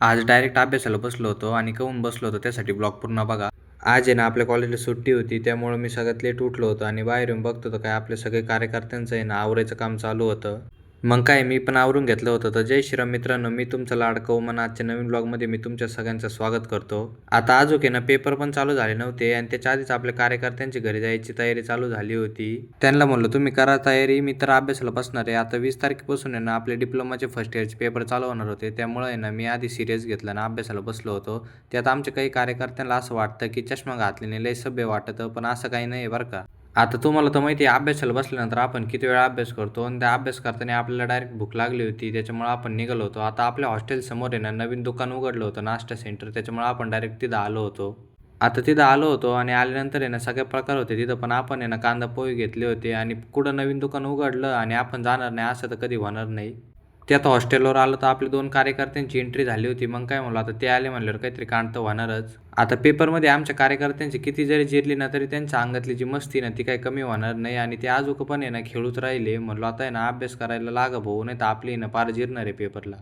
आज डायरेक्ट अभ्यासाला बसलो होतो आणि काहून बसलो होतो त्यासाठी ब्लॉग पूर्ण बघा. आज आहे ना आपल्या कॉलेजला सुट्टी होती त्यामुळे मी सगळ्यात लेट उठलो होतो आणि बाहेर येऊन बघतो तर काय आपले सगळे कार्यकर्त्यांचं आहे ना आवरायचं काम चालू होतं. मग काय मी पण आवरून घेतलं होतं. तर जय श्रीराम मित्रांनो, मी तुमचा लाडका ओमन आजच्या नवीन ब्लॉगमध्ये मी तुमच्या सगळ्यांचं स्वागत करतो. आता आजोक आहे ना पेपर पण चालू झाले नव्हते आणि त्याच्या आधीच आपल्या कार्यकर्त्यांची घरी जायची तयारी चालू झाली होती. त्यांना म्हणलं तुम्ही करा तयारी, मी तर अभ्यासाला बसणार आहे. आता 20 तारखेपासून आहे ना आपले डिप्लोमाचे फर्स्ट इयरचे पेपर चालू होणार होते, त्यामुळे आहे ना मी आधी सिरियस घेतलं ना अभ्यासाला बसलो होतो. त्यात आमच्या काही कार्यकर्त्यांना असं वाटतं की चष्मा घातल्याने लय सभ्य वाटतं, पण असं काही नाही बरं का. आता तुम्हाला तर माहिती आहे अभ्यासाला बसल्यानंतर आपण किती वेळा अभ्यास करतो आणि त्या अभ्यास करताना आपल्याला डायरेक्ट भूक लागली होती, त्याच्यामुळे आपण निघालो होतो. आता आपल्या हॉस्टेल समोर आहे ना नवीन दुकान उघडलं होतं नाश्ता सेंटर, त्याच्यामुळे आपण डायरेक्ट तिथं आलो होतो. आता तिथं आलो होतो आणि आल्यानंतर आहे ना सगळे प्रकार होते तिथं, पण आपण आहे ना कांदा पोहे घेतले होते आणि कुठं नवीन दुकान उघडलं आणि आपण जाणार नाही असं तर कधी होणार नाही. ते आता हॉस्टेलवर आलं तर आपले 2 कार्यकर्त्यांची एंट्री झाली होती. मग काय म्हणलं आता ते आले म्हणल्यावर काहीतरी कांड तर होणारच. आता पेपरमध्ये आमच्या कार्यकर्त्यांची किती जरी जिरली ना तरी त्यांच्या अंगातली जी मस्ती ना ती काही कमी होणार नाही आणि ते आजोक पण आहे ना खेळूच राहिले. म्हणलो आता आहे ना अभ्यास करायला लागा भाऊ, नाही तर आपली ना पार जिरणार आहे पेपरला.